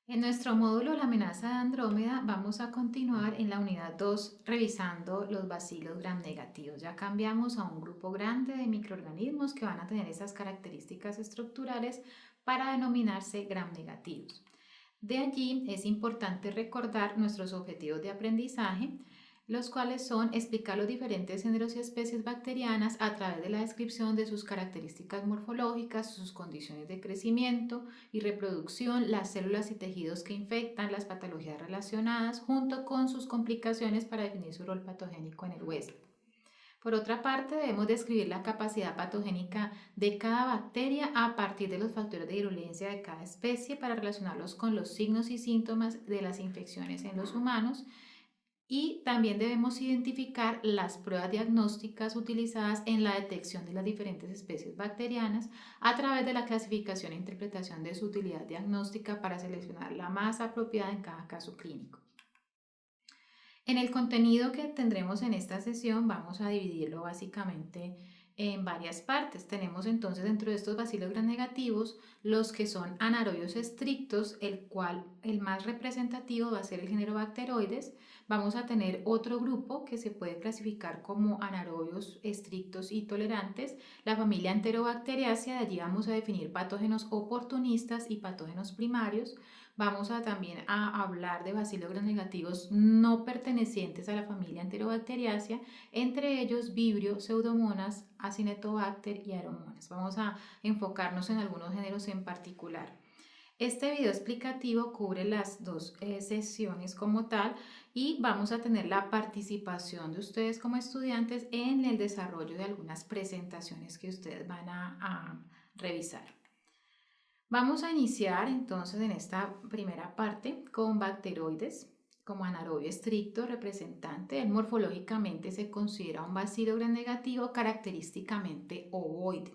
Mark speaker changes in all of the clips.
Speaker 1: En nuestro módulo La amenaza de Andrómeda vamos a continuar en la unidad 2 revisando los bacilos gram negativos. Ya cambiamos a un grupo grande de microorganismos que van a tener esas características estructurales para denominarse gram negativos. De allí es importante recordar nuestros objetivos de aprendizaje, los cuales son explicar los diferentes géneros y especies bacterianas a través de la descripción de sus características morfológicas, sus condiciones de crecimiento y reproducción, las células y tejidos que infectan, las patologías relacionadas, junto con sus complicaciones para definir su rol patogénico en el huésped. Por otra parte, debemos describir la capacidad patogénica de cada bacteria a partir de los factores de virulencia de cada especie para relacionarlos con los signos y síntomas de las infecciones en los humanos. Y también debemos identificar las pruebas diagnósticas utilizadas en la detección de las diferentes especies bacterianas a través de la clasificación e interpretación de su utilidad diagnóstica para seleccionar la más apropiada en cada caso clínico. En el contenido que tendremos en esta sesión vamos a dividirlo básicamente en varias partes. Tenemos entonces dentro de estos bacilos gram negativos los que son anaerobios estrictos, el cual el más representativo va a ser el género Bacteroides. Vamos a tener otro grupo que se puede clasificar como anaerobios estrictos y tolerantes, la familia Enterobacteriaceae. De allí vamos a definir patógenos oportunistas y patógenos primarios. Vamos a también a hablar de bacilos gram negativos no pertenecientes a la familia Enterobacteriaceae, entre ellos Vibrio, Pseudomonas, Acinetobacter y Aeromonas. Vamos a enfocarnos en algunos géneros en particular. Este video explicativo cubre las dos sesiones como tal y vamos a tener la participación de ustedes como estudiantes en el desarrollo de algunas presentaciones que ustedes van a revisar. Vamos a iniciar entonces en esta primera parte con bacteroides como anaerobio estricto representante. Él morfológicamente se considera un bacilo gram negativo característicamente ovoide.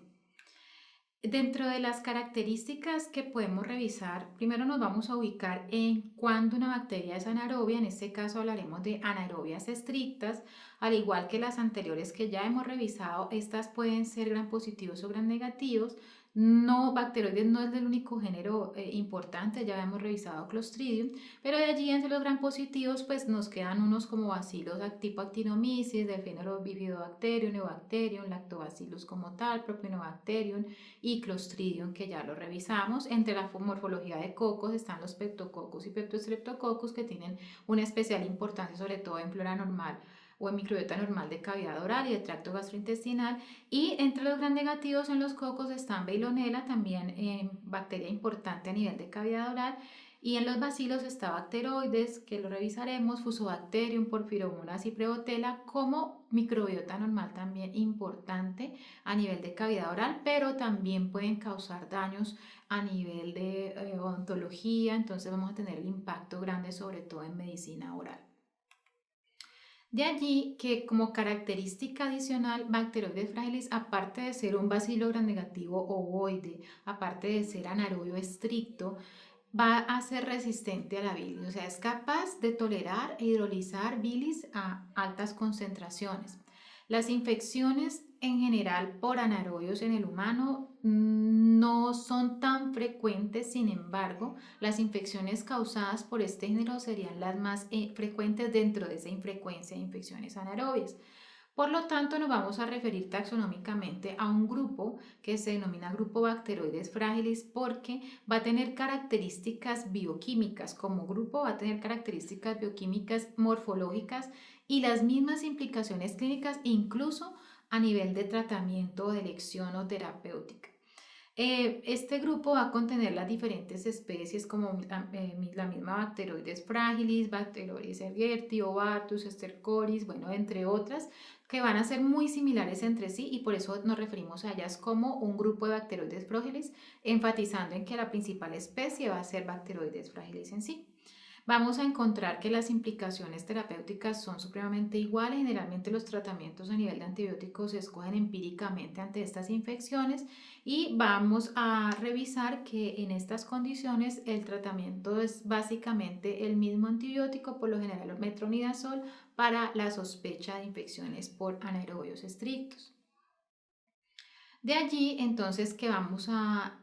Speaker 1: Dentro de las características que podemos revisar, primero nos vamos a ubicar en cuándo una bacteria es anaerobia. En este caso hablaremos de anaerobias estrictas, al igual que las anteriores que ya hemos revisado. Estas pueden ser gram positivos o gram negativos. No, bacteroides no es el único género importante, ya hemos revisado Clostridium, pero de allí entre los gram positivos pues nos quedan unos como bacilos tipo Actinomyces, del género Bifidobacterium, Neobacterium, Lactobacillus como tal, Propionobacterium y Clostridium, que ya lo revisamos. Entre la morfología de cocos están los Peptococcus y Peptostreptococcus, que tienen una especial importancia sobre todo en flora normal o en microbiota normal de cavidad oral y de tracto gastrointestinal. Y entre los gram negativos en los cocos están Veillonella, también bacteria importante a nivel de cavidad oral. Y en los bacilos está Bacteroides, que lo revisaremos, Fusobacterium, Porphyromonas y Prevotella como microbiota normal también importante a nivel de cavidad oral, pero también pueden causar daños a nivel de odontología. Entonces vamos a tener el impacto grande sobre todo en medicina oral. De allí que como característica adicional, Bacteroides fragilis, aparte de ser un bacilo gram negativo ovoide, aparte de ser anaerobio estricto, va a ser resistente a la bilis, o sea, es capaz de tolerar e hidrolizar bilis a altas concentraciones. Las infecciones en general por anaerobios en el humano no son tan frecuentes. Sin embargo, las infecciones causadas por este género serían las más frecuentes dentro de esa infrecuencia de infecciones anaerobias. Por lo tanto, nos vamos a referir taxonómicamente a un grupo que se denomina grupo Bacteroides fragilis porque va a tener características bioquímicas. Como grupo va a tener características bioquímicas morfológicas y las mismas implicaciones clínicas, incluso a nivel de tratamiento, de elección o terapéutica. Este grupo va a contener las diferentes especies como la misma Bacteroides fragilis, Bacteroides ergerti, Ovartus, Stercoris, bueno, entre otras, que van a ser muy similares entre sí y por eso nos referimos a ellas como un grupo de Bacteroides fragilis, enfatizando en que la principal especie va a ser Bacteroides fragilis en sí. Vamos a encontrar que las implicaciones terapéuticas son supremamente iguales. Generalmente los tratamientos a nivel de antibióticos se escogen empíricamente ante estas infecciones y vamos a revisar que en estas condiciones el tratamiento es básicamente el mismo antibiótico, por lo general el metronidazol, para la sospecha de infecciones por anaerobios estrictos. De allí, entonces, que vamos a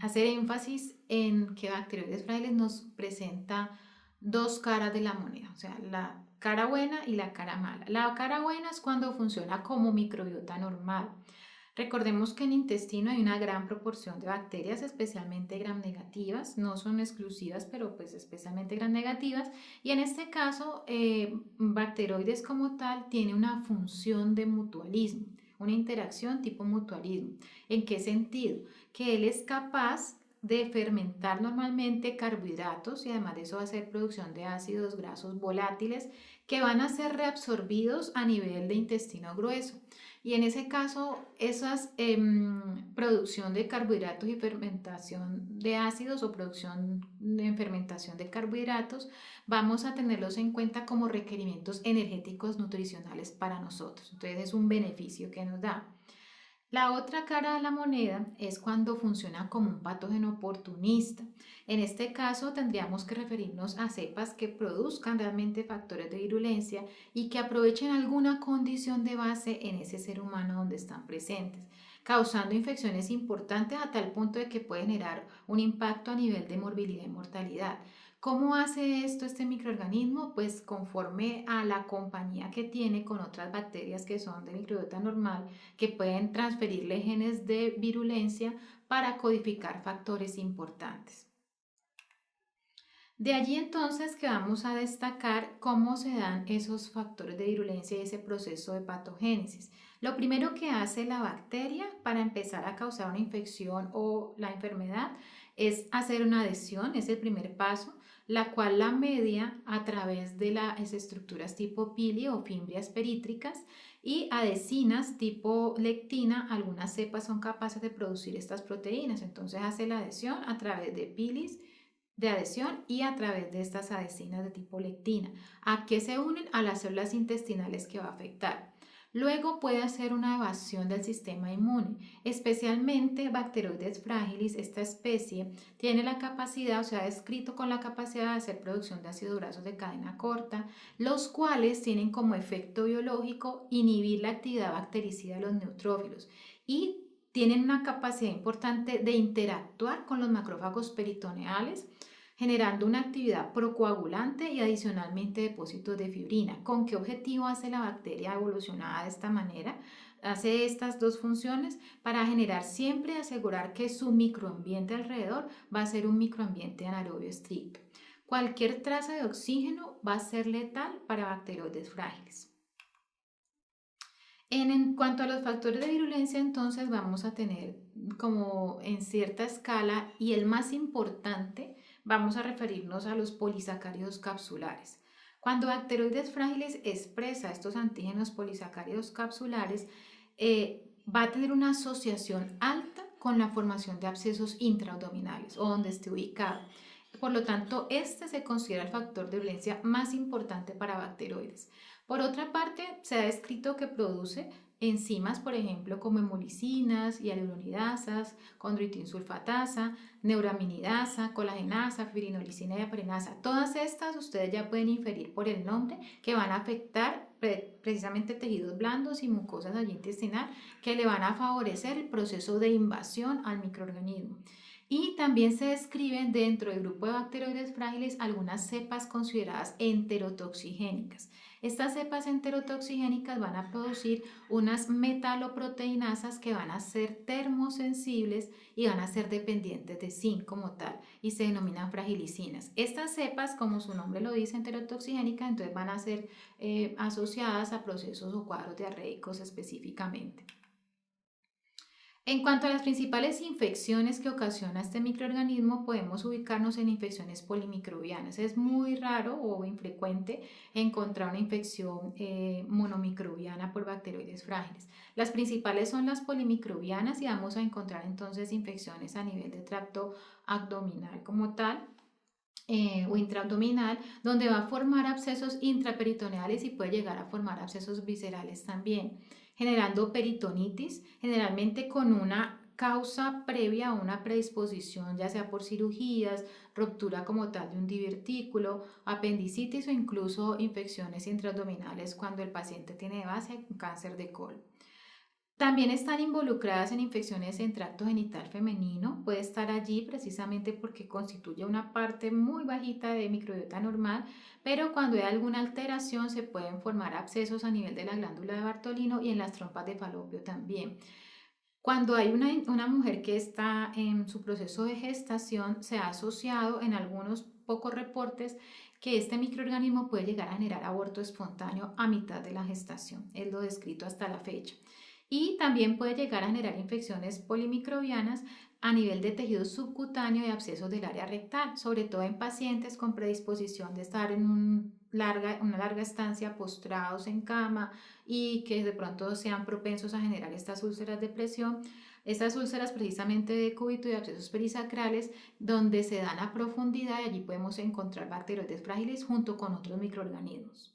Speaker 1: hacer énfasis en que Bacteroides fragiles nos presenta dos caras de la moneda, o sea, la cara buena y la cara mala. La cara buena es cuando funciona como microbiota normal. Recordemos que en el intestino hay una gran proporción de bacterias, especialmente gram negativas, no son exclusivas, pero pues especialmente gram negativas, y en este caso, bacteroides como tal tiene una función de mutualismo, una interacción tipo mutualismo. ¿En qué sentido? Que él es capaz de fermentar normalmente carbohidratos y además de eso hacer producción de ácidos grasos volátiles que van a ser reabsorbidos a nivel de intestino grueso. Y en ese caso, esa producción de carbohidratos y fermentación de ácidos o producción de fermentación de carbohidratos, vamos a tenerlos en cuenta como requerimientos energéticos nutricionales para nosotros. Entonces es un beneficio que nos da. La otra cara de la moneda es cuando funciona como un patógeno oportunista. En este caso tendríamos que referirnos a cepas que produzcan realmente factores de virulencia y que aprovechen alguna condición de base en ese ser humano donde están presentes, causando infecciones importantes a tal punto de que puede generar un impacto a nivel de morbilidad y mortalidad. ¿Cómo hace esto este microorganismo? Pues conforme a la compañía que tiene con otras bacterias que son de microbiota normal, que pueden transferirle genes de virulencia para codificar factores importantes. De allí entonces que vamos a destacar cómo se dan esos factores de virulencia y ese proceso de patogénesis. Lo primero que hace la bacteria para empezar a causar una infección o la enfermedad es hacer una adhesión, es el primer paso, la cual la media a través de las estructuras tipo pili o fimbrias perítricas y adhesinas tipo lectina. Algunas cepas son capaces de producir estas proteínas, entonces hace la adhesión a través de pilis de adhesión y a través de estas adhesinas de tipo lectina. ¿A qué se unen? A las células intestinales que va a afectar. Luego puede hacer una evasión del sistema inmune, especialmente Bacteroides fragilis. Esta especie tiene la capacidad, o sea, ha descrito con la capacidad de hacer producción de ácidos grasos de cadena corta, los cuales tienen como efecto biológico inhibir la actividad bactericida de los neutrófilos y tienen una capacidad importante de interactuar con los macrófagos peritoneales, generando una actividad procoagulante y adicionalmente depósitos de fibrina. ¿Con qué objetivo hace la bacteria evolucionada de esta manera? Hace estas dos funciones para generar siempre asegurar que su microambiente alrededor va a ser un microambiente anaerobio estricto. Cualquier traza de oxígeno va a ser letal para bacteroides frágiles. En cuanto a los factores de virulencia, entonces vamos a tener como en cierta escala y el más importante, vamos a referirnos a los polisacáridos capsulares. Cuando Bacteroides fragiles expresa estos antígenos polisacáridos capsulares, va a tener una asociación alta con la formación de abscesos intraabdominales o donde esté ubicado. Por lo tanto, este se considera el factor de virulencia más importante para bacteroides. Por otra parte, se ha descrito que produce enzimas, por ejemplo, como hemolicinas, hialuronidasas, condroitinsulfatasa, neuraminidasa, colagenasa, fibrinolicina y heparinasa. Todas estas ustedes ya pueden inferir por el nombre que van a afectar precisamente tejidos blandos y mucosas allí intestinal que le van a favorecer el proceso de invasión al microorganismo. Y también se describen dentro del grupo de bacteroides frágiles algunas cepas consideradas enterotoxigénicas. Estas cepas enterotoxigénicas van a producir unas metaloproteinasas que van a ser termosensibles y van a ser dependientes de zinc como tal y se denominan fragilicinas. Estas cepas, como su nombre lo dice, enterotoxigénicas, entonces van a ser asociadas a procesos o cuadros diarreicos específicamente. En cuanto a las principales infecciones que ocasiona este microorganismo, podemos ubicarnos en infecciones polimicrobianas. Es muy raro o infrecuente encontrar una infección monomicrobiana por bacteroides frágiles. Las principales son las polimicrobianas y vamos a encontrar entonces infecciones a nivel de tracto abdominal como tal, o intraabdominal, donde va a formar abscesos intraperitoneales y puede llegar a formar abscesos viscerales también, generando peritonitis, generalmente con una causa previa o una predisposición, ya sea por cirugías, ruptura como tal de un divertículo, apendicitis o incluso infecciones intraabdominales cuando el paciente tiene de base un cáncer de colon. También están involucradas en infecciones en tracto genital femenino. Puede estar allí precisamente porque constituye una parte muy bajita de microbiota normal, pero cuando hay alguna alteración se pueden formar abscesos a nivel de la glándula de Bartolino y en las trompas de falopio también. Cuando hay una mujer que está en su proceso de gestación, se ha asociado en algunos pocos reportes que este microorganismo puede llegar a generar aborto espontáneo a mitad de la gestación. Es lo descrito hasta la fecha. Y también puede llegar a generar infecciones polimicrobianas a nivel de tejido subcutáneo y abscesos del área rectal, sobre todo en pacientes con predisposición de estar en una larga estancia postrados en cama y que de pronto sean propensos a generar estas úlceras de presión. Estas úlceras precisamente de cúbito y abscesos perisacrales donde se dan a profundidad y allí podemos encontrar bacteroides frágiles junto con otros microorganismos.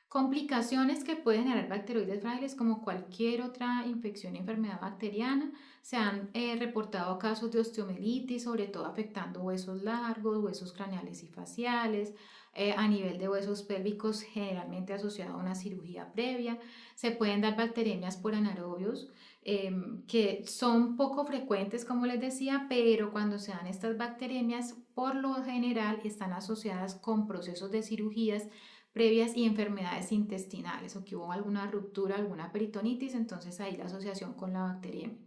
Speaker 1: Complicaciones que pueden generar bacteroides frágiles como cualquier otra infección y enfermedad bacteriana. Se han reportado casos de osteomelitis, sobre todo afectando huesos largos, huesos craneales y faciales, a nivel de huesos pélvicos, generalmente asociado a una cirugía previa. Se pueden dar bacteremias por anaerobios, que son poco frecuentes, como les decía, pero cuando se dan estas bacteremias, por lo general están asociadas con procesos de cirugías previas y enfermedades intestinales o que hubo alguna ruptura, alguna peritonitis, entonces ahí la asociación con la bacteriemia.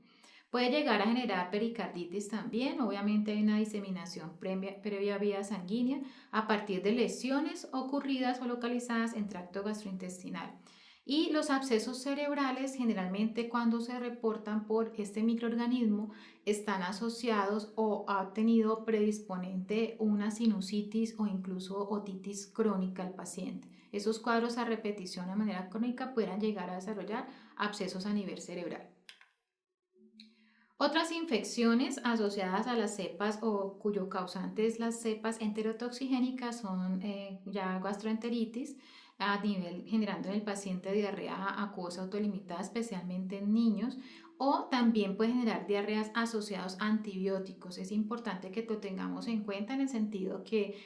Speaker 1: Puede llegar a generar pericarditis también, obviamente hay una diseminación previa vía sanguínea a partir de lesiones ocurridas o localizadas en tracto gastrointestinal. Y los abscesos cerebrales generalmente cuando se reportan por este microorganismo están asociados o ha tenido predisponente una sinusitis o incluso otitis crónica al paciente. Esos cuadros a repetición de manera crónica puedan llegar a desarrollar abscesos a nivel cerebral. Otras infecciones asociadas a las cepas o cuyo causante es las cepas enterotoxigénicas son ya gastroenteritis a nivel generando en el paciente diarrea acuosa autolimitada, especialmente en niños, o también puede generar diarreas asociadas a antibióticos. Es importante que lo tengamos en cuenta en el sentido que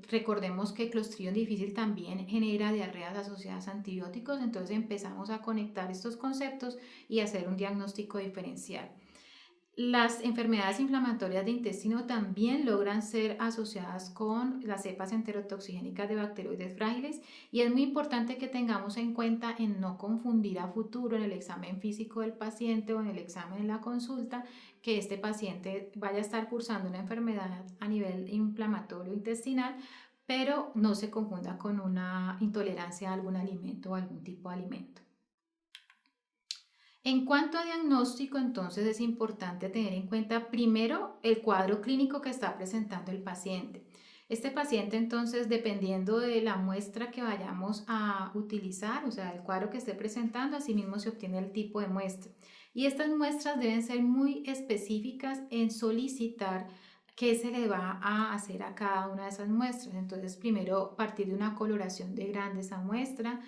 Speaker 1: recordemos que Clostridium difficile también genera diarreas asociadas a antibióticos, entonces empezamos a conectar estos conceptos y hacer un diagnóstico diferencial. Las enfermedades inflamatorias de intestino también logran ser asociadas con las cepas enterotoxigénicas de bacteroides frágiles y es muy importante que tengamos en cuenta en no confundir a futuro en el examen físico del paciente o en el examen de la consulta que este paciente vaya a estar cursando una enfermedad a nivel inflamatorio intestinal, pero no se confunda con una intolerancia a algún alimento o algún tipo de alimento. En cuanto a diagnóstico, entonces es importante tener en cuenta primero el cuadro clínico que está presentando el paciente. Este paciente entonces, dependiendo de la muestra que vayamos a utilizar, o sea, el cuadro que esté presentando, asimismo se obtiene el tipo de muestra. Y estas muestras deben ser muy específicas en solicitar qué se le va a hacer a cada una de esas muestras. Entonces, primero partir de una coloración de grande esa muestra,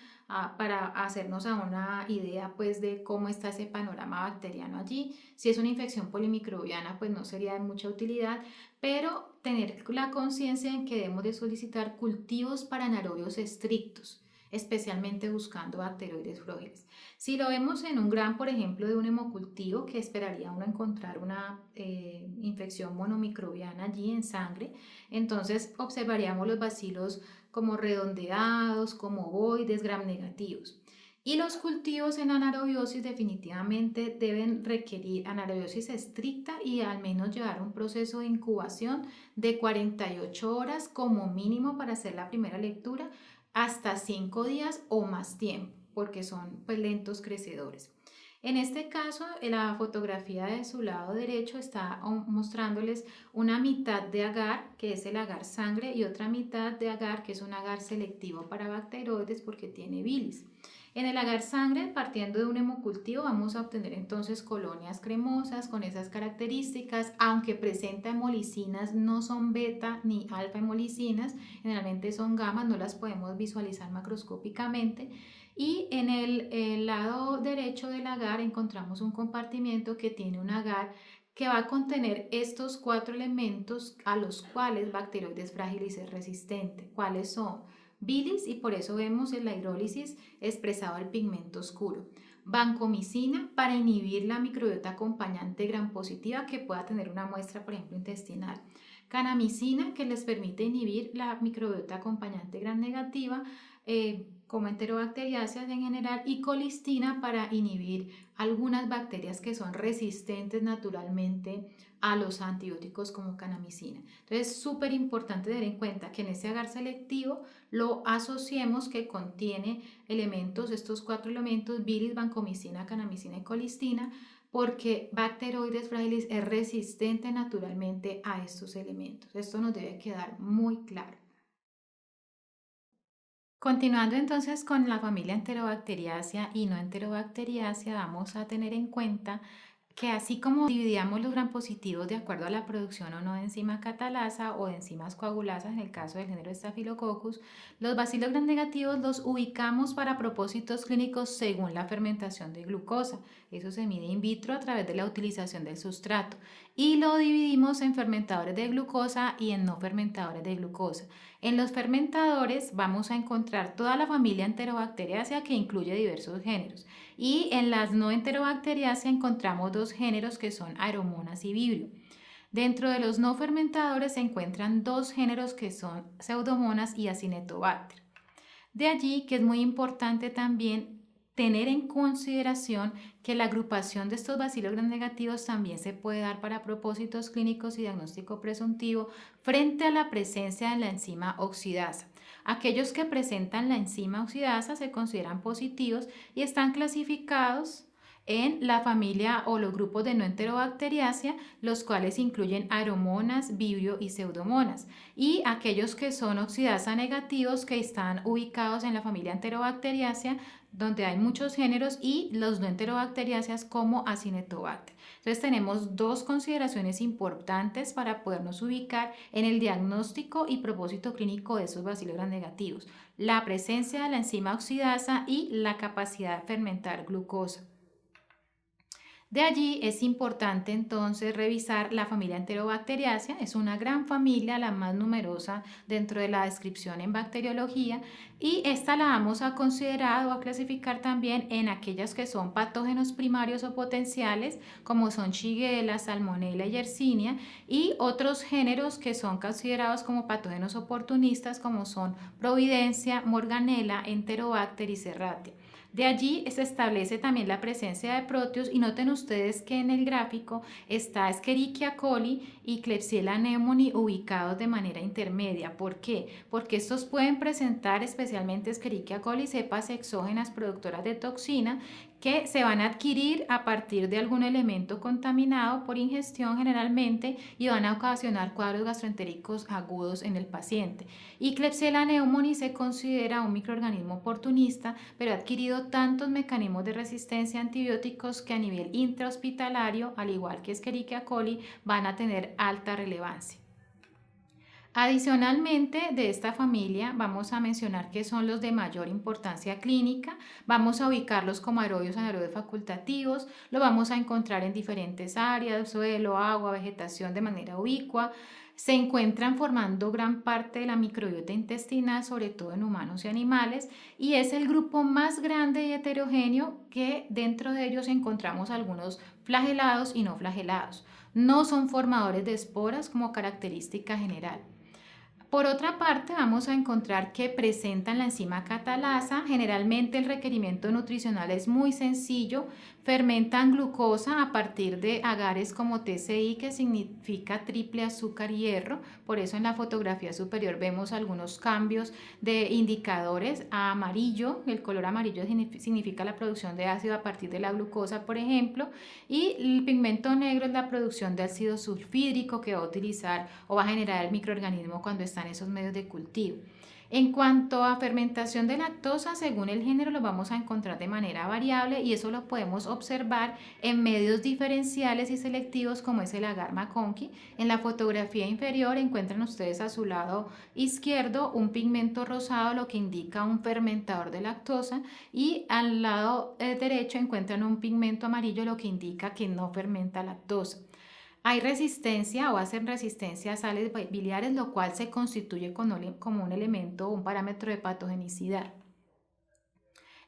Speaker 1: para hacernos a una idea pues de cómo está ese panorama bacteriano allí. Si es una infección polimicrobiana pues no sería de mucha utilidad, pero tener la conciencia en que debemos de solicitar cultivos para anaerobios estrictos, especialmente buscando bacteroides frágiles. Si lo vemos en un gran, por ejemplo, de un hemocultivo, que esperaría uno encontrar una infección monomicrobiana allí en sangre, entonces observaríamos los bacilos como redondeados, como ovoides, gram negativos. Y los cultivos en anaerobiosis definitivamente deben requerir anaerobiosis estricta y al menos llevar un proceso de incubación de 48 horas como mínimo para hacer la primera lectura, hasta 5 días o más tiempo, porque son pues, lentos crecedores. En este caso, la fotografía de su lado derecho está mostrándoles una mitad de agar, que es el agar sangre, y otra mitad de agar, que es un agar selectivo para bacteroides porque tiene bilis. En el agar sangre, partiendo de un hemocultivo, vamos a obtener entonces colonias cremosas con esas características, aunque presenta hemolicinas, no son beta ni alfa hemolicinas, generalmente son gamma, no las podemos visualizar macroscópicamente. Y en el lado derecho del agar encontramos un compartimiento que tiene un agar que va a contener estos 4 elementos a los cuales bacteroides frágiles es resistente. ¿Cuáles son? bilis y por eso vemos en la hidrólisis expresado el pigmento oscuro. Vancomicina para inhibir la microbiota acompañante gram positiva que pueda tener una muestra, por ejemplo, intestinal. Canamicina que les permite inhibir la microbiota acompañante gram negativa, como enterobacteriáceas en general, y colistina para inhibir algunas bacterias que son resistentes naturalmente a los antibióticos como canamicina. Entonces es súper importante tener en cuenta que en ese agar selectivo lo asociemos que contiene elementos, estos 4 elementos, bilis, vancomicina, canamicina y colistina, porque Bacteroides fragilis es resistente naturalmente a estos elementos. Esto nos debe quedar muy claro. Continuando entonces con la familia Enterobacteriaceae y no Enterobacteriaceae, vamos a tener en cuenta que así como dividíamos los gram positivos de acuerdo a la producción o no de enzima catalasa o de enzimas coagulasas en el caso del género Staphylococcus, los bacilos gram negativos los ubicamos para propósitos clínicos según la fermentación de glucosa. Eso se mide in vitro a través de la utilización del sustrato y lo dividimos en fermentadores de glucosa y en no fermentadores de glucosa. En los fermentadores vamos a encontrar toda la familia Enterobacteriaceae que incluye diversos géneros. Y en las no enterobacteriaceae encontramos 2 géneros que son Aeromonas y Vibrio. Dentro de los no fermentadores se encuentran 2 géneros que son Pseudomonas y Acinetobacter. De allí que es muy importante también tener en consideración que la agrupación de estos bacilos gram negativos también se puede dar para propósitos clínicos y diagnóstico presuntivo frente a la presencia de la enzima oxidasa. Aquellos que presentan la enzima oxidasa se consideran positivos y están clasificados en la familia o los grupos de no enterobacteriácea, los cuales incluyen aeromonas, vibrio y pseudomonas, y aquellos que son oxidasa negativos que están ubicados en la familia enterobacteriácea, donde hay muchos géneros, y los no enterobacteriáceas como Acinetobacter. Entonces tenemos 2 consideraciones importantes para podernos ubicar en el diagnóstico y propósito clínico de esos bacilos gram negativos: la presencia de la enzima oxidasa y la capacidad de fermentar glucosa. De allí es importante entonces revisar la familia Enterobacteriaceae. Es una gran familia, la más numerosa dentro de la descripción en bacteriología, y esta la vamos a considerar o a clasificar también en aquellas que son patógenos primarios o potenciales, como son Shigella, Salmonella y Yersinia, y otros géneros que son considerados como patógenos oportunistas, como son Providencia, Morganella, Enterobacter y Serratia. De allí se establece también la presencia de proteos, y noten ustedes que en el gráfico está Escherichia coli y Klebsiella pneumoniae ubicados de manera intermedia. ¿Por qué? Porque estos pueden presentar, especialmente Escherichia coli, cepas exógenas productoras de toxina que se van a adquirir a partir de algún elemento contaminado por ingestión generalmente y van a ocasionar cuadros gastroentéricos agudos en el paciente. Y Klebsiella pneumoniae se considera un microorganismo oportunista, pero ha adquirido tantos mecanismos de resistencia a antibióticos que a nivel intrahospitalario, al igual que Escherichia coli, van a tener alta relevancia. Adicionalmente, de esta familia vamos a mencionar que son los de mayor importancia clínica. Vamos a ubicarlos como aerobios anaerobios facultativos. Lo vamos a encontrar en diferentes áreas: suelo, agua, vegetación, de manera ubicua. Se encuentran formando gran parte de la microbiota intestinal, sobre todo en humanos y animales, y es el grupo más grande y heterogéneo, que dentro de ellos encontramos algunos flagelados y no flagelados. No son formadores de esporas como característica general. Por otra parte, vamos a encontrar que presentan la enzima catalasa. Generalmente el requerimiento nutricional es muy sencillo. Fermentan glucosa a partir de agares como TCI, que significa triple azúcar hierro. Por eso en la fotografía superior vemos algunos cambios de indicadores a amarillo. El color amarillo significa la producción de ácido a partir de la glucosa, por ejemplo. Y el pigmento negro es la producción de ácido sulfídrico que va a utilizar o va a generar el microorganismo cuando está en esos medios de cultivo. En cuanto a fermentación de lactosa, según el género lo vamos a encontrar de manera variable, y eso lo podemos observar en medios diferenciales y selectivos como es el agar McConkey. En la fotografía inferior encuentran ustedes a su lado izquierdo un pigmento rosado, lo que indica un fermentador de lactosa, y al lado derecho encuentran un pigmento amarillo, lo que indica que no fermenta lactosa. Hay resistencia o hacen resistencia a sales biliares, lo cual se constituye como un elemento o un parámetro de patogenicidad.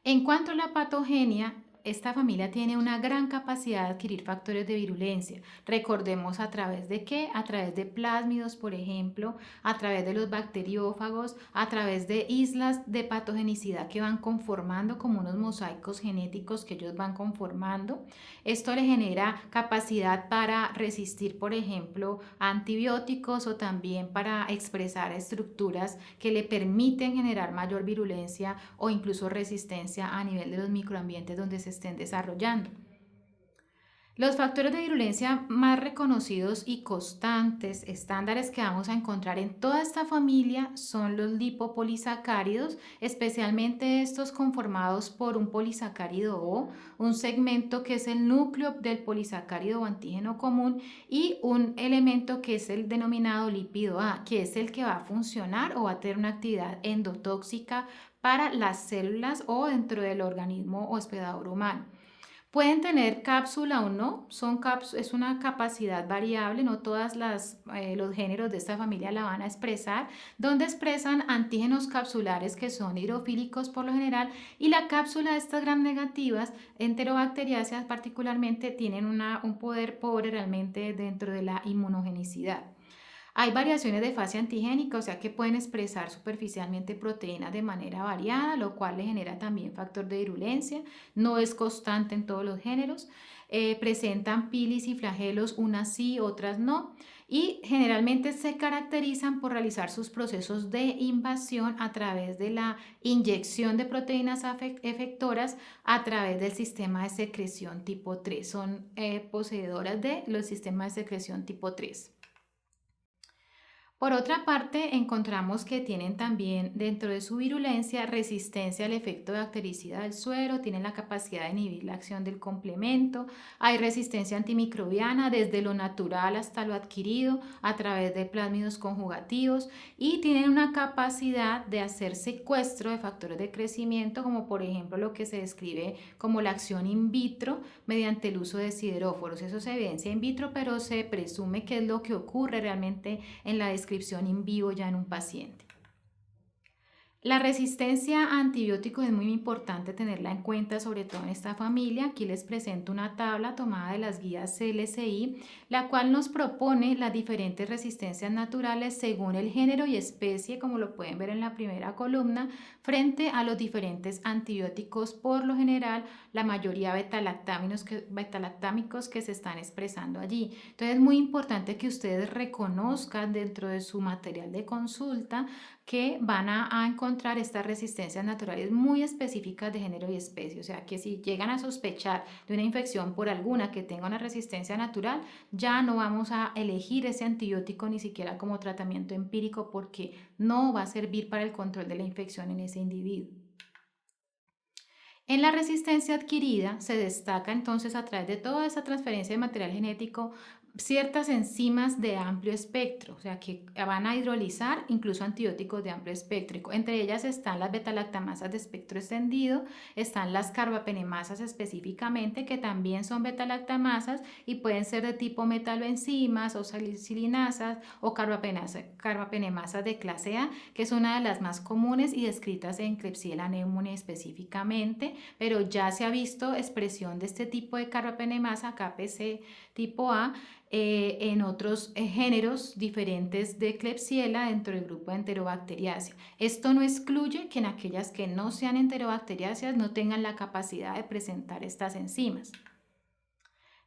Speaker 1: En cuanto a la patogenia, esta familia tiene una gran capacidad de adquirir factores de virulencia. Recordemos a través de qué, a través de plásmidos, por ejemplo, a través de los bacteriófagos, a través de islas de patogenicidad que van conformando como unos mosaicos genéticos que ellos van conformando. Esto le genera capacidad para resistir, por ejemplo, a antibióticos o también para expresar estructuras que le permiten generar mayor virulencia o incluso resistencia a nivel de los microambientes donde se estén desarrollando. Los factores de virulencia más reconocidos y constantes, estándares que vamos a encontrar en toda esta familia son los lipopolisacáridos, especialmente estos conformados por un polisacárido O, un segmento que es el núcleo del polisacárido o antígeno común y un elemento que es el denominado lípido A, que es el que va a funcionar o va a tener una actividad endotóxica para las células o dentro del organismo hospedador humano. Pueden tener cápsula o no, es una capacidad variable, no todos los géneros de esta familia la van a expresar, donde expresan antígenos capsulares que son hidrofílicos por lo general y la cápsula de estas gram negativas, enterobacteriáceas particularmente, tienen un poder pobre realmente dentro de la inmunogenicidad. Hay variaciones de fase antigénica, o sea que pueden expresar superficialmente proteínas de manera variada, lo cual le genera también factor de virulencia. No es constante en todos los géneros. Presentan pilis y flagelos, unas sí, otras no. Y generalmente se caracterizan por realizar sus procesos de invasión a través de la inyección de proteínas efectoras a través del sistema de secreción tipo 3. Son poseedoras de los sistemas de secreción tipo 3. Por otra parte, encontramos que tienen también dentro de su virulencia resistencia al efecto de bactericida del suero, tienen la capacidad de inhibir la acción del complemento, hay resistencia antimicrobiana desde lo natural hasta lo adquirido a través de plásmidos conjugativos y tienen una capacidad de hacer secuestro de factores de crecimiento, como por ejemplo lo que se describe como la acción in vitro mediante el uso de sideróforos. Eso se evidencia in vitro, pero se presume que es lo que ocurre realmente en la descripción in vivo ya en un paciente. La resistencia a antibióticos es muy importante tenerla en cuenta, sobre todo en esta familia. Aquí les presento una tabla tomada de las guías CLSI, la cual nos propone las diferentes resistencias naturales según el género y especie, como lo pueden ver en la primera columna, frente a los diferentes antibióticos, por lo general la mayoría betalactámicos que se están expresando allí. Entonces es muy importante que ustedes reconozcan dentro de su material de consulta que van a encontrar estas resistencias naturales muy específicas de género y especie. O sea que si llegan a sospechar de una infección por alguna que tenga una resistencia natural, ya no vamos a elegir ese antibiótico ni siquiera como tratamiento empírico porque no va a servir para el control de la infección en ese individuo. En la resistencia adquirida se destaca entonces a través de toda esa transferencia de material genético ciertas enzimas de amplio espectro, o sea que van a hidrolizar incluso antibióticos de amplio espectro. Entre ellas están las betalactamasas de espectro extendido, están las carbapenemasas específicamente, que también son betalactamasas y pueden ser de tipo metaloenzimas o salicylinasas o carbapenemasas de clase A, que es una de las más comunes y descritas en Klebsiella pneumoniae específicamente, pero ya se ha visto expresión de este tipo de carbapenemasa KPC tipo A en otros géneros diferentes de Klebsiella dentro del grupo de Enterobacteriaceae. Esto no excluye que en aquellas que no sean enterobacteriáceas no tengan la capacidad de presentar estas enzimas.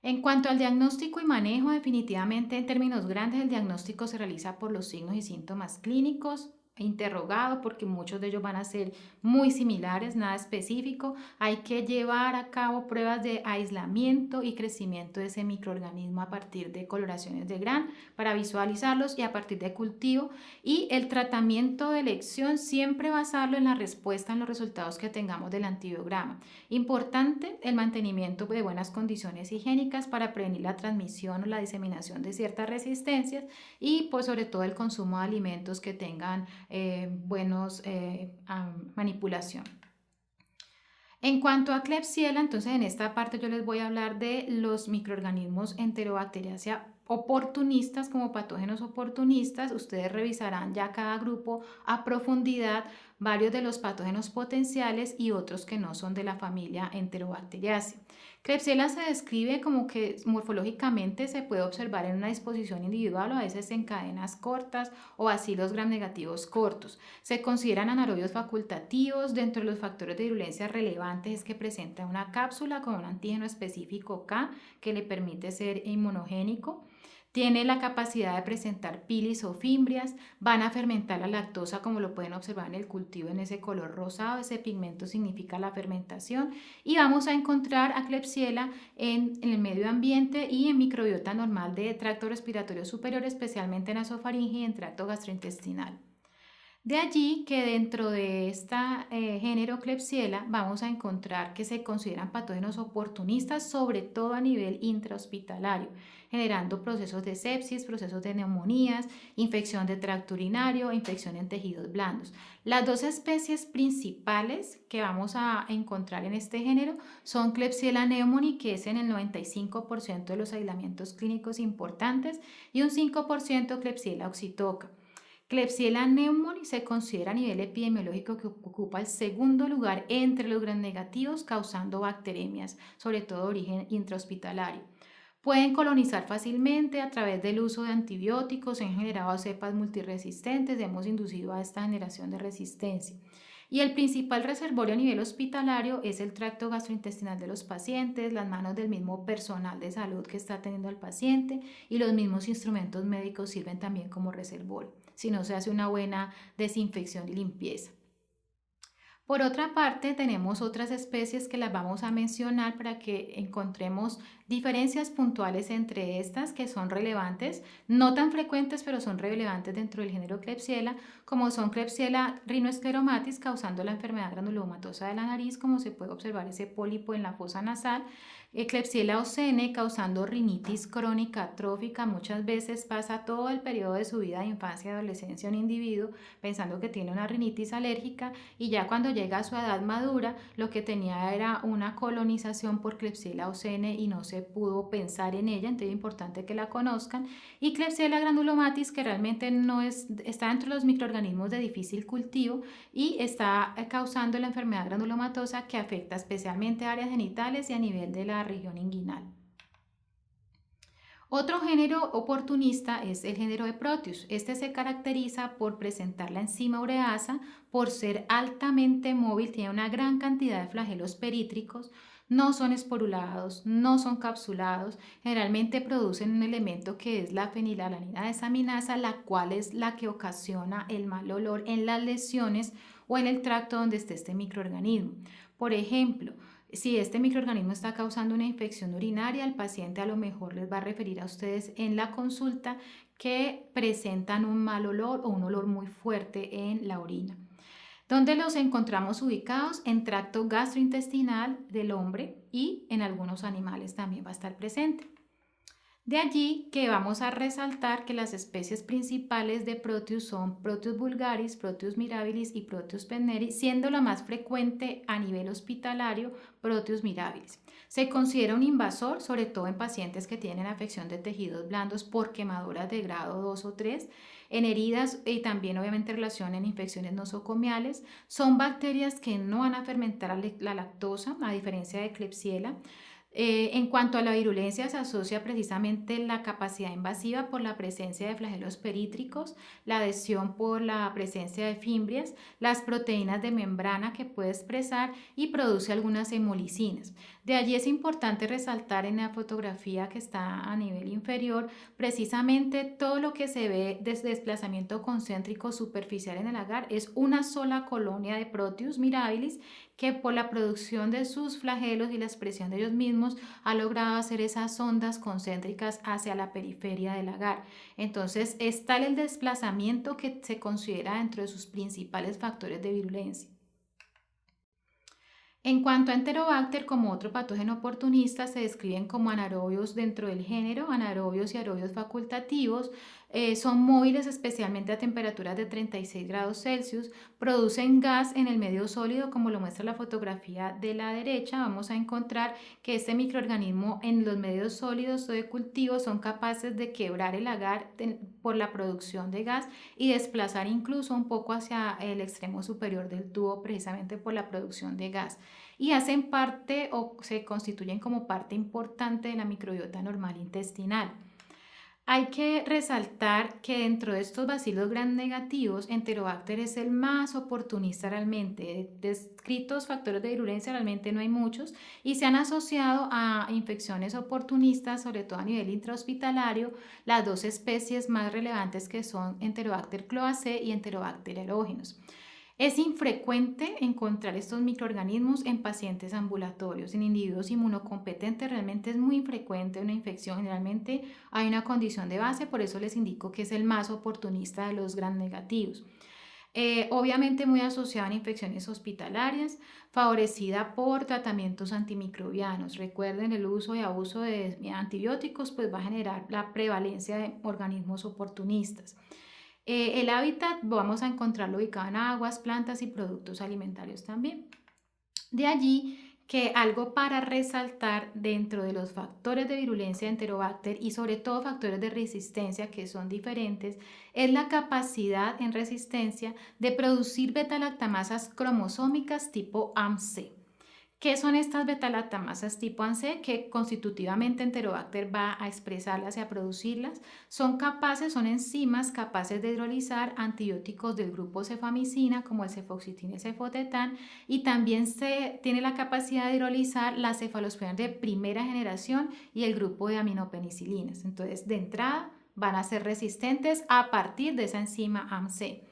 Speaker 1: En cuanto al diagnóstico y manejo, definitivamente en términos grandes el diagnóstico se realiza por los signos y síntomas clínicos, interrogado porque muchos de ellos van a ser muy similares, nada específico. Hay que llevar a cabo pruebas de aislamiento y crecimiento de ese microorganismo a partir de coloraciones de Gram para visualizarlos y a partir de cultivo, y el tratamiento de elección siempre basarlo en la respuesta en los resultados que tengamos del antibiograma. Importante el mantenimiento de buenas condiciones higiénicas para prevenir la transmisión o la diseminación de ciertas resistencias y pues sobre todo el consumo de alimentos que tengan buenos manipulación. En cuanto a Klebsiella, entonces en esta parte yo les voy a hablar de los microorganismos Enterobacteriaceae oportunistas como patógenos oportunistas. Ustedes revisarán ya cada grupo a profundidad, varios de los patógenos potenciales y otros que no son de la familia Enterobacteriaceae. Klebsiella se describe como que morfológicamente se puede observar en una disposición individual o a veces en cadenas cortas o bacilos gram negativos cortos. Se consideran anaerobios facultativos. Dentro de los factores de virulencia relevantes es que presenta una cápsula con un antígeno específico K que le permite ser inmunogénico. Tiene la capacidad de presentar pilis o fimbrias, van a fermentar la lactosa como lo pueden observar en el cultivo en ese color rosado, ese pigmento significa la fermentación, y vamos a encontrar a Klebsiella en el medio ambiente y en microbiota normal de tracto respiratorio superior, especialmente en nasofaringe y en tracto gastrointestinal. De allí que dentro de este género Klebsiella vamos a encontrar que se consideran patógenos oportunistas, sobre todo a nivel intrahospitalario, generando procesos de sepsis, procesos de neumonías, infección de tracto urinario, infección en tejidos blandos. Las dos especies principales que vamos a encontrar en este género son Klebsiella pneumoniae, que es en el 95% de los aislamientos clínicos importantes, y un 5% Klebsiella oxytoca. Klebsiella pneumoniae se considera a nivel epidemiológico que ocupa el segundo lugar entre los gram negativos, causando bacteremias, sobre todo de origen intrahospitalario. Pueden colonizar fácilmente a través del uso de antibióticos, se han generado cepas multiresistentes, hemos inducido a esta generación de resistencia. Y el principal reservorio a nivel hospitalario es el tracto gastrointestinal de los pacientes, las manos del mismo personal de salud que está atendiendo al paciente, y los mismos instrumentos médicos sirven también como reservorio, si no se hace una buena desinfección y limpieza. Por otra parte, tenemos otras especies que las vamos a mencionar para que encontremos diferencias puntuales entre estas que son relevantes, no tan frecuentes, pero son relevantes dentro del género Klebsiella, como son Klebsiella rhinoschleromatis, causando la enfermedad granulomatosa de la nariz, como se puede observar ese pólipo en la fosa nasal, Klebsiella oxene, causando rinitis crónica trófica. Muchas veces pasa todo el periodo de su vida de infancia y adolescencia un individuo pensando que tiene una rinitis alérgica, y ya cuando llega a su edad madura lo que tenía era una colonización por Klebsiella oxene y no se pudo pensar en ella, entonces es importante que la conozcan. Y Klebsiella granulomatis, que realmente no está dentro de los microorganismos de difícil cultivo y está causando la enfermedad granulomatosa que afecta especialmente áreas genitales y a nivel de la región inguinal. Otro género oportunista es el género de Proteus. Este se caracteriza por presentar la enzima ureasa, por ser altamente móvil, tiene una gran cantidad de flagelos perítricos, no son esporulados, no son capsulados, generalmente producen un elemento que es la fenilalanina desaminasa, la cual es la que ocasiona el mal olor en las lesiones o en el tracto donde esté este microorganismo. Por ejemplo, si este microorganismo está causando una infección urinaria, el paciente a lo mejor les va a referir a ustedes en la consulta que presentan un mal olor o un olor muy fuerte en la orina. ¿Dónde los encontramos ubicados? En tracto gastrointestinal del hombre, y en algunos animales también va a estar presente. De allí que vamos a resaltar que las especies principales de Proteus son Proteus vulgaris, Proteus mirabilis y Proteus penneri, siendo la más frecuente a nivel hospitalario Proteus mirabilis. Se considera un invasor, sobre todo en pacientes que tienen afección de tejidos blandos por quemaduras de grado 2 o 3, en heridas y también obviamente en relación en infecciones nosocomiales. Son bacterias que no van a fermentar la lactosa, a diferencia de Klebsiella. En cuanto a la virulencia, se asocia precisamente la capacidad invasiva por la presencia de flagelos perítricos, la adhesión por la presencia de fimbrias, las proteínas de membrana que puede expresar y produce algunas hemolicinas. De allí es importante resaltar en la fotografía que está a nivel inferior precisamente todo lo que se ve desde desplazamiento concéntrico superficial en el agar es una sola colonia de Proteus mirabilis que por la producción de sus flagelos y la expresión de ellos mismos ha logrado hacer esas ondas concéntricas hacia la periferia del agar. Entonces es tal el desplazamiento que se considera dentro de sus principales factores de virulencia. En cuanto a Enterobacter, como otro patógeno oportunista, se describen como anaerobios dentro del género, anaerobios y aerobios facultativos. Son móviles especialmente a temperaturas de 36 grados Celsius, producen gas en el medio sólido, como lo muestra la fotografía de la derecha. Vamos a encontrar que este microorganismo en los medios sólidos o de cultivo son capaces de quebrar el agar por la producción de gas y desplazar incluso un poco hacia el extremo superior del tubo precisamente por la producción de gas, y hacen parte o se constituyen como parte importante de la microbiota normal intestinal. Hay que resaltar que dentro de estos bacilos gram negativos, Enterobacter es el más oportunista realmente. Descritos factores de virulencia realmente no hay muchos y se han asociado a infecciones oportunistas, sobre todo a nivel intrahospitalario, las dos especies más relevantes que son Enterobacter cloacea y Enterobacter aerogenes. Es infrecuente encontrar estos microorganismos en pacientes ambulatorios. En individuos inmunocompetentes realmente es muy infrecuente una infección. Generalmente hay una condición de base, por eso les indico que es el más oportunista de los gram negativos. Obviamente muy asociado a infecciones hospitalarias, favorecida por tratamientos antimicrobianos. Recuerden, el uso y abuso de antibióticos pues va a generar la prevalencia de organismos oportunistas. El hábitat vamos a encontrarlo ubicado en aguas, plantas y productos alimentarios también. De allí que algo para resaltar dentro de los factores de virulencia de Enterobacter y sobre todo factores de resistencia que son diferentes es la capacidad en resistencia de producir beta-lactamasas cromosómicas tipo AMC. ¿Qué son estas beta-lactamasas tipo ANC? Que constitutivamente Enterobacter va a expresarlas y a producirlas. Son enzimas capaces de hidrolizar antibióticos del grupo cefamicina como el cefoxitina y el cefotetán, y también tiene la capacidad de hidrolizar las cefalosporinas de primera generación y el grupo de aminopenicilinas. Entonces, de entrada, van a ser resistentes a partir de esa enzima ANC.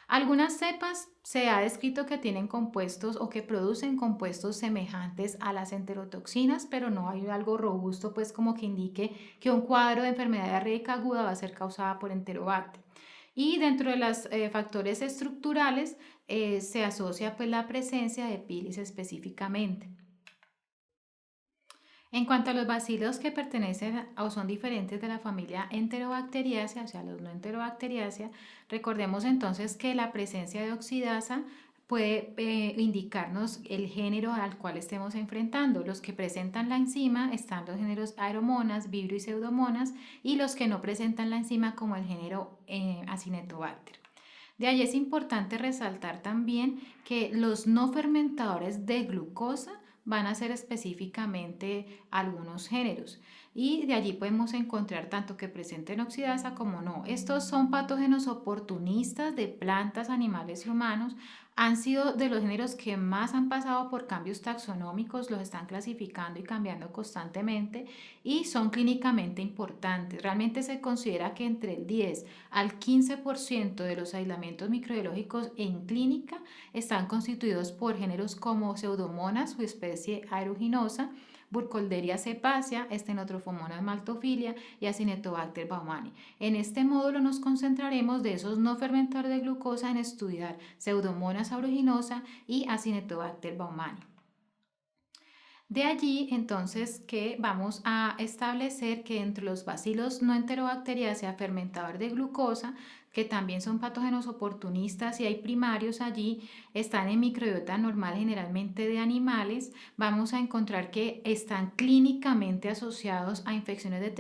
Speaker 1: Algunas cepas se ha descrito que tienen compuestos o que producen compuestos semejantes a las enterotoxinas, pero no hay algo robusto pues como que indique que un cuadro de enfermedad diarreica aguda va a ser causada por Enterobacter. Y dentro de los factores estructurales se asocia pues la presencia de pilis específicamente. En cuanto a los bacilos que pertenecen o son diferentes de la familia Enterobacteriaceae, o sea, los no Enterobacteriaceae, recordemos entonces que la presencia de oxidasa puede indicarnos el género al cual estemos enfrentando. Los que presentan la enzima están los géneros Aeromonas, Vibrio y Pseudomonas, y los que no presentan la enzima como el género Acinetobacter. De ahí es importante resaltar también que los no fermentadores de glucosa van a ser específicamente algunos géneros, y de allí podemos encontrar tanto que presenten oxidasa como no. Estos son patógenos oportunistas de plantas, animales y humanos. Han sido de los géneros que más han pasado por cambios taxonómicos, los están clasificando y cambiando constantemente y son clínicamente importantes. Realmente se considera que entre el 10 al 15% de los aislamientos microbiológicos en clínica están constituidos por géneros como Pseudomonas, su especie aeruginosa, Burkholderia cepacia, Stenotrophomonas maltophilia y Acinetobacter baumannii. En este módulo nos concentraremos de esos no fermentadores de glucosa en estudiar Pseudomonas aeruginosa y Acinetobacter baumannii. De allí entonces que vamos a establecer que entre los bacilos no enterobacteriaceae fermentador de glucosa, que también son patógenos oportunistas y hay primarios allí, están en microbiota normal generalmente de animales. Vamos a encontrar que están clínicamente asociados a infecciones de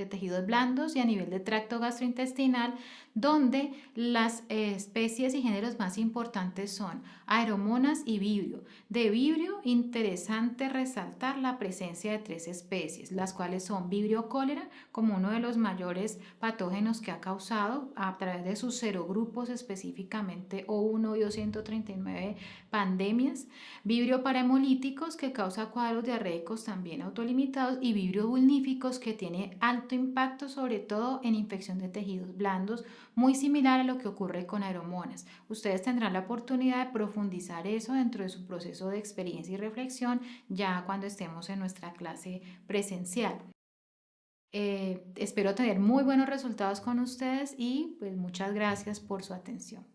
Speaker 1: tejidos blandos y a nivel de tracto gastrointestinal, donde las especies y géneros más importantes son Aeromonas y Vibrio. De Vibrio, interesante resaltar la presencia de 3 especies, las cuales son Vibrio cólera, como uno de los mayores patógenos que ha causado a través de sus serogrupos, específicamente O1 y O139 pandemias, Vibrio parahemolíticos, que causa cuadros diarreicos también autolimitados, y Vibrio vulníficos, que tiene alto impacto sobre todo en infección de tejidos blandos, muy similar a lo que ocurre con Aeromonas. Ustedes tendrán la oportunidad de profundizar eso dentro de su proceso de experiencia y reflexión ya cuando estemos en nuestra clase presencial. Espero tener muy buenos resultados con ustedes y pues muchas gracias por su atención.